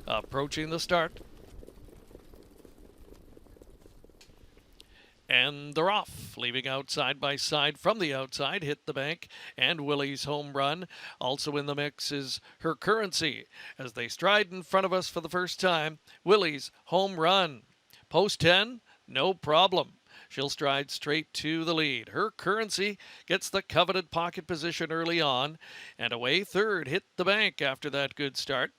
approaching the start. And they're off, leaving out side by side. From the outside, hit the bank, and Willie's home run. Also in the mix is Her Currency. As they stride in front of us for the first time, Willie's home run. Post 10, no problem. She'll stride straight to the lead. Her Currency gets the coveted pocket position early on, and away third, hit the bank after that good start.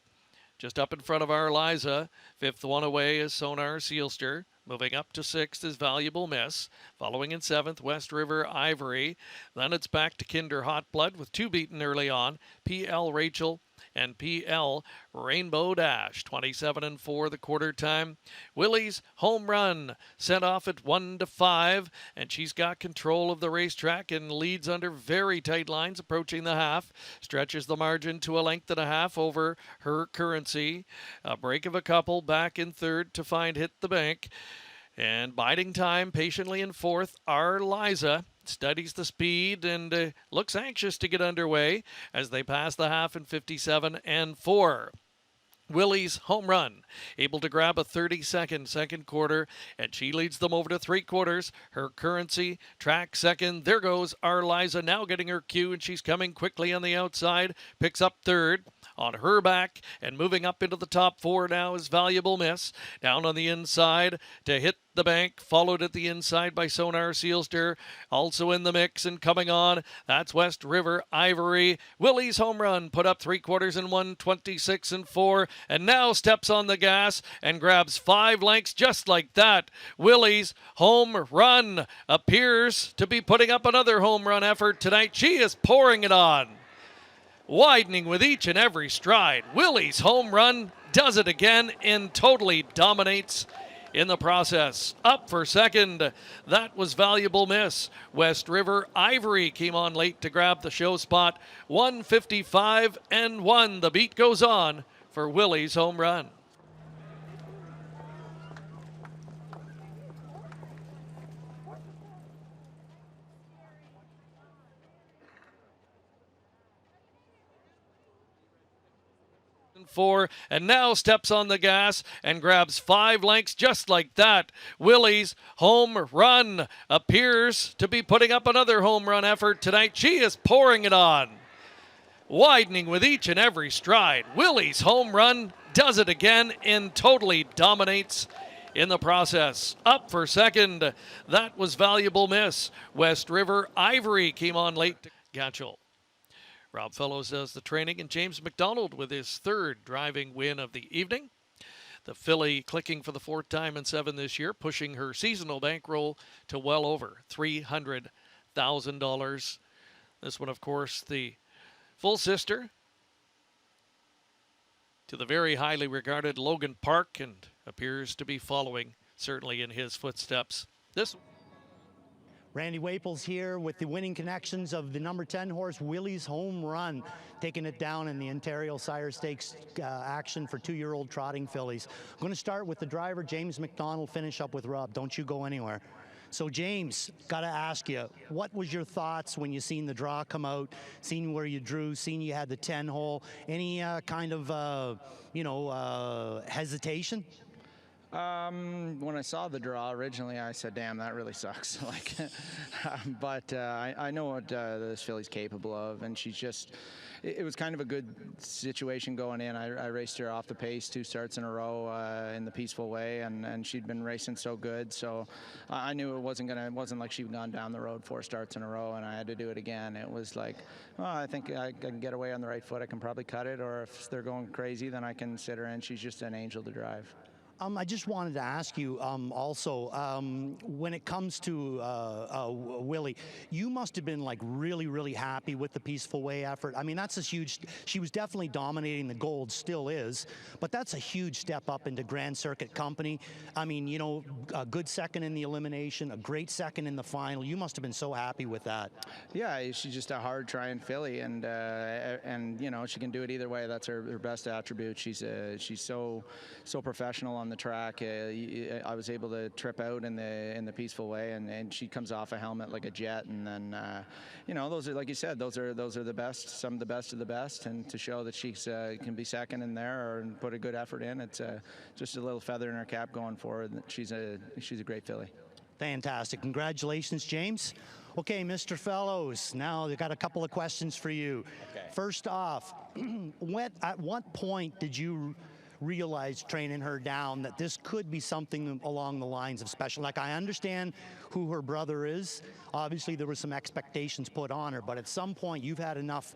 Just up in front of our Liza. Fifth one away is Sonar Sealster. Moving up to sixth is Valuable Miss. Following in seventh, West River Ivory. Then it's back to Kinder Hot Blood with two beaten early on. PL Rachel and PL Rainbow Dash. 27-4 the quarter time. Willie's home run sent off at 1-5, and she's got control of the racetrack and leads under very tight lines approaching the half. Stretches the margin to a length and a half over Her Currency. A break of a couple back in third to find Hit the Bank. And biding time patiently in fourth, our Liza studies the speed and looks anxious to get underway as they pass the half in 57-4. Willie's home run, able to grab a 30-second second quarter, and she leads them over to three quarters. Her Currency track second. There goes our Liza, now getting her cue, and she's coming quickly on the outside. Picks up third on her back, and moving up into the top four now is Valuable Miss. Down on the inside to Hit the Bank, followed at the inside by Sonar Sealster. Also in the mix and coming on, that's West River Ivory. Willie's home run put up three quarters in 1:26-4, and now steps on the gas and grabs 5 lengths just like that. Willie's home run appears to be putting up another home run effort tonight. She is pouring it on, widening with each and every stride. Willie's home run does it again and totally dominates in the process. Up for second, that was Valuable Miss. West River Ivory came on late to grab the show spot. 1:55-1. The beat goes on for Willie's home run. And now steps on the gas and grabs 5 lengths just like that. Willie's home run appears to be putting up another home run effort tonight. She is pouring it on, widening with each and every stride. Willie's home run does it again and totally dominates in the process. Up for second, that was Valuable Miss. West River Ivory came on late to Gatchel. Rob Fellows does the training, and James McDonald with his third driving win of the evening. The filly clicking for the fourth time in 7 this year, pushing her seasonal bankroll to well over $300,000. This one, of course, the full sister to the very highly regarded Logan Park, and appears to be following certainly in his footsteps. Randy Waples here with the winning connections of the number 10 horse, Willie's Home Run, taking it down in the Ontario Sire Stakes action for 2-year-old trotting fillies. I'm going to start with the driver, James McDonald, finish up with Rob. Don't you go anywhere. So James, got to ask you, what was your thoughts when you seen the draw come out, seen where you drew, seen you had the 10 hole, any kind of, hesitation? When I saw the draw originally, I said, damn, that really sucks. But I know what this filly's capable of, and she's just, it was kind of a good situation going in. I raced her off the pace 2 starts in a row in the peaceful way, and she'd been racing so good, so I knew it wasn't like she'd gone down the road 4 starts in a row and I had to do it again. It was like, well, I think I can get away on the right foot. I can probably cut it, or if they're going crazy, then I can sit her in. She's just an angel to drive. I just wanted to ask you also, when it comes to Willie, you must have been like really, really happy with the Peaceful Way effort. I mean, that's a huge, she was definitely dominating the gold, still is, but that's a huge step up into Grand Circuit company. I mean, you know, a good second in the elimination, a great second in the final. You must have been so happy with that. Yeah, she's just a hard trying filly, and you know, she can do it either way. That's her best attribute. She's so professional on on the track. I was able to trip out in the peaceful way, and she comes off a helmet like a jet. And then, those are, like you said, those are the best, some of the best of the best. And to show that she's can be second in there and put a good effort in, it's just a little feather in her cap going forward. She's a great filly. Fantastic. Congratulations, James. Okay, Mr. Fellows, now they've got a couple of questions for you. Okay. First off, at what point did you realize training her down that this could be something along the lines of special? Like, I understand who her brother is. Obviously, there were some expectations put on her, but at some point you've had enough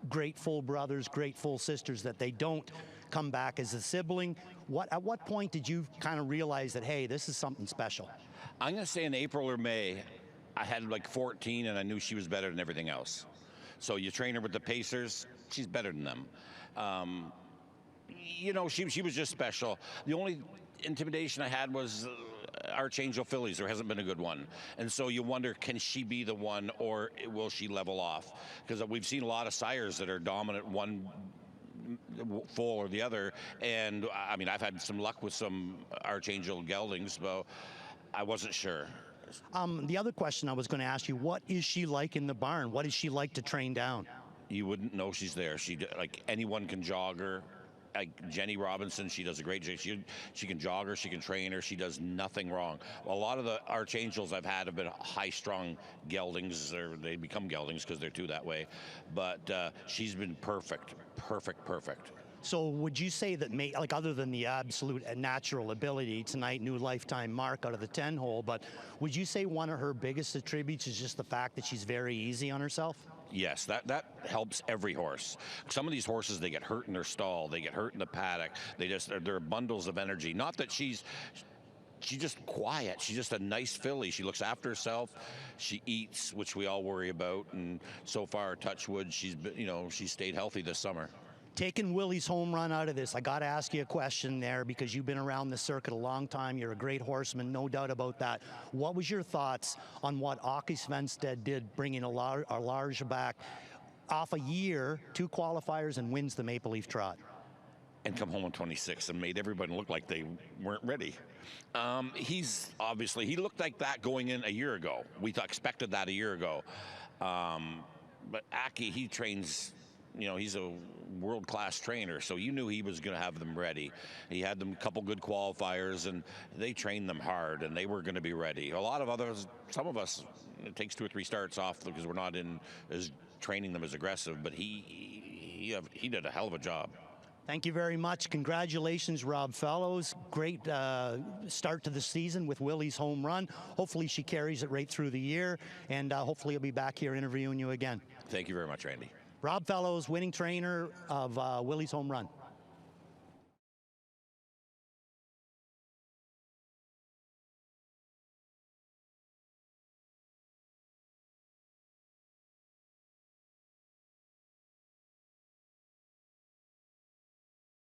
great full brothers, great full sisters that they don't come back as a sibling. At what point did you kind of realize that, hey, this is something special? I'm going to say in April or May, I had like 14 and I knew she was better than everything else. So you train her with the Pacers, she's better than them. She was just special. The only intimidation I had was Archangel fillies. There hasn't been a good one. And so you wonder, can she be the one or will she level off? Because we've seen a lot of sires that are dominant one full or the other. And I mean, I've had some luck with some Archangel geldings, but I wasn't sure. The other question I was going to ask you, what is she like in the barn? What is she like to train down? You wouldn't know she's there. Like anyone can jog her. Like Jenny Robinson, she does a great job. She can jog her, she can train her, she does nothing wrong. A lot of the Archangels I've had have been high-strung geldings. They become geldings because they're too that way. But she's been perfect. So would you say that, like, other than the absolute natural ability tonight, new lifetime mark out of the 10 hole, but would you say one of her biggest attributes is just the fact that she's very easy on herself? Yes, that helps every horse. Some of these horses, they get hurt in their stall, they get hurt in the paddock. They're bundles of energy. Not that she's just quiet. She's just a nice filly. She looks after herself. She eats, which we all worry about. And so far, touch wood, she's stayed healthy this summer. Taking Willie's home run out of this, I got to ask you a question there because you've been around the circuit a long time. You're a great horseman, no doubt about that. What was your thoughts on what Åke Svenstedt did, bringing a large back off a year, 2 qualifiers, and wins the Maple Leaf Trot? And come home on 26 and made everybody look like they weren't ready. He looked like that going in a year ago. We expected that a year ago. But Åke, he trains. He's a world-class trainer, so you knew he was going to have them ready. He had them a couple good qualifiers, and they trained them hard, and they were going to be ready. Some of us, it takes 2 or 3 starts off because we're not training them as aggressive, but he did a hell of a job. Thank you very much. Congratulations, Rob Fellows. Great start to the season with Willie's home run. Hopefully she carries it right through the year, and hopefully I'll be back here interviewing you again. Thank you very much, Randy. Rob Fellows, winning trainer of Willie's home run.